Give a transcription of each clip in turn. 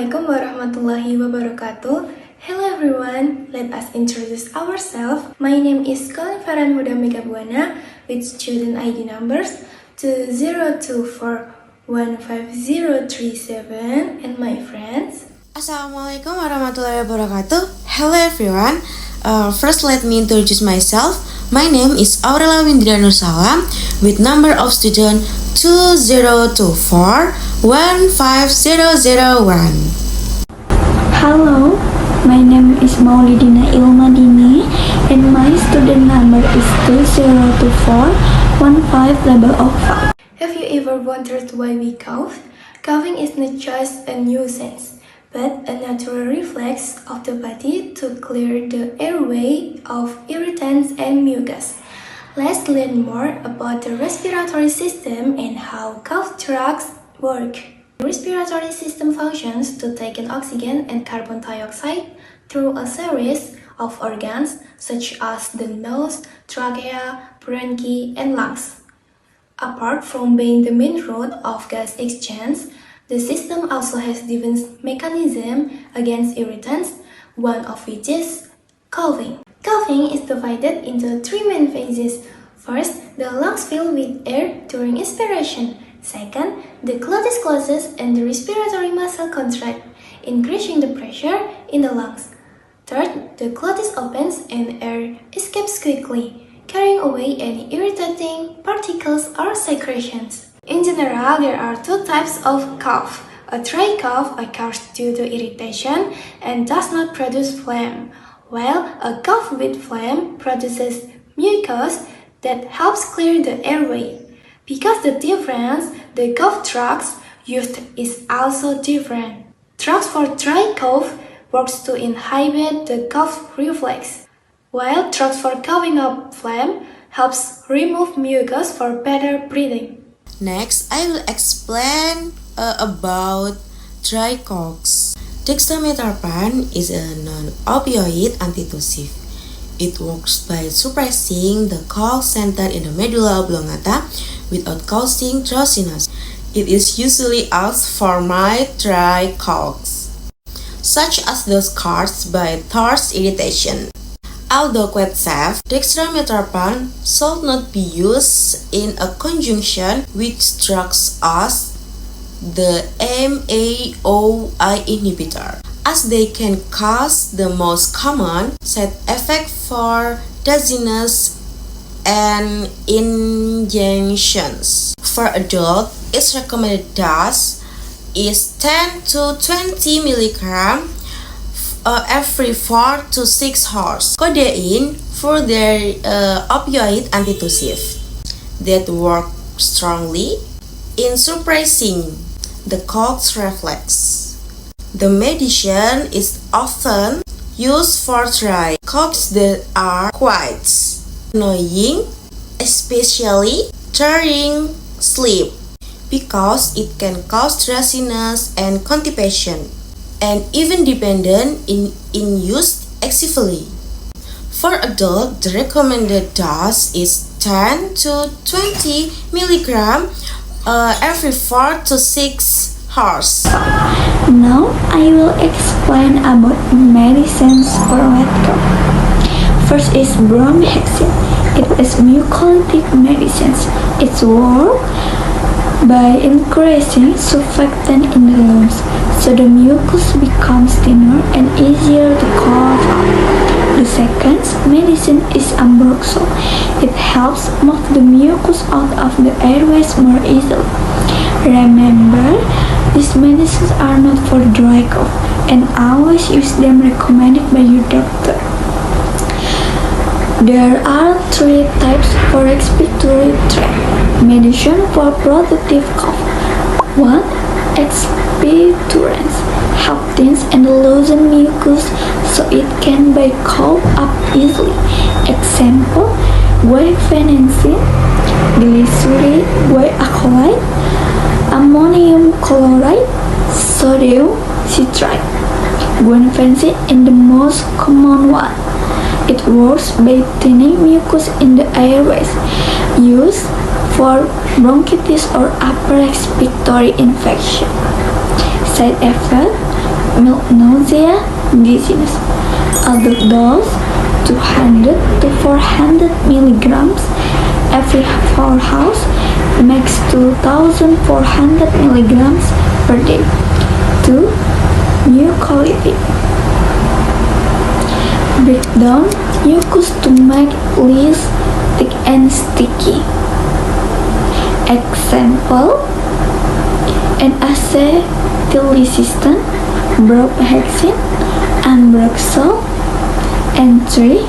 Assalamualaikum warahmatullahi wabarakatuh. Hello everyone, let us introduce ourselves. My name is Colin Farhan Huda Megabuana with student ID numbers 2024-15037 and my friends. Assalamualaikum warahmatullahi wabarakatuh. Hello everyone. First let me introduce myself. My name is Aurela Windria Nursalam with number of student 2024-15001. Hello, my name is Maulidina Ilmadini and my student number is 2024-15005. Have you ever wondered why we cough? Coughing is not just a nuisance, but a natural reflex of the body to clear the airway of irritants and mucus. Let's learn more about the respiratory system and how cough tracts work. The respiratory system functions to take in oxygen and carbon dioxide through a series of organs such as the nose, trachea, bronchi, and lungs. Apart from being the main route of gas exchange, the system also has defense mechanisms against irritants, one of which is coughing. Coughing is divided into three main phases. First, the lungs fill with air during inspiration. Second, the glottis closes and the respiratory muscle contract, increasing the pressure in the lungs. Third, the glottis opens and air escapes quickly, carrying away any irritating particles or secretions. In general, there are two types of cough. A dry cough occurs due to irritation and does not produce phlegm, while a cough with phlegm produces mucus that helps clear the airway. Because the cough tracts used is also different. Drugs for dry cough works to inhibit the cough reflex, while drugs for coughing up phlegm helps remove mucus for better breathing. Next, I will explain about dry coughs. Dextromethorphan is a non-opioid antitussive. It works by suppressing the cough center in the medulla oblongata without causing drowsiness. It is usually used for mild dry coughs, such as those caused by throat irritation. Although quite safe, dextromethorphan should not be used in a conjunction with drugs as the MAOI inhibitor, as they can cause the most common side effect for dizziness and injections. For adults, its recommended dose is 10 to 20 milligram every 4 to 6 hours. Codeine for their opioid antitussive that work strongly in suppressing the cough reflex. The medicine is often used for dry coughs that are quite annoying, especially during sleep, because it can cause drowsiness and constipation, and even dependent in use excessively. For adults, the recommended dose is 10 to 20 milligram every 4 to 6 hours. Now I will explain about medicines for wet cough. First is bromhexin. It is mucolytic medicines. It works by increasing surfactant in the lungs, so the mucus becomes thinner and easier to cough out. The second medicine is ambroxol. It helps move the mucus out of the airways more easily. Remember, these medicines are not for dry cough, and always use them recommended by your doctor. There are three types for respiratory tract medicine for productive cough. 1. Expectorants help tense and loosen mucus so it can be coughed up easily. Example: guaifenesin, glycerin, guaiacolide, ammonium chloride, sodium citrate. Guaifenesin is the most common one. It works by thinning mucus in the airways, used for bronchitis or upper respiratory infection. Side effect: milk nausea, dizziness. Adult dose 200 to 400 milligrams every 4 hours, max 2,400 milligrams per day. 2. Mucolytic. Break down mucus to make less thick and sticky. Example: an acetylcysteine, bromhexine, ambroxol, and 3.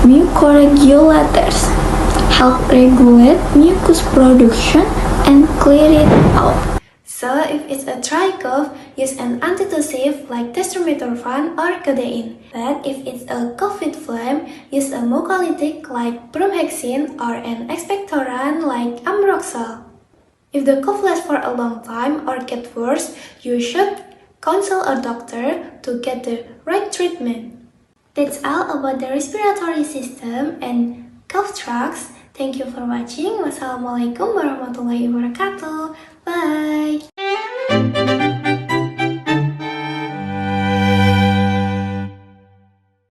Mucoregulators help regulate mucus production and clear it out. So, if it's a dry cough, use an antitussive like dextromethorphan or codeine. But if it's a cough with phlegm, use a mucolytic like bromhexine or an expectorant like ambroxol. If the cough lasts for a long time or gets worse, you should consult a doctor to get the right treatment. That's all about the respiratory system and cough drugs. Thank you for watching. Wassalamualaikum warahmatullahi wabarakatuh. Bye.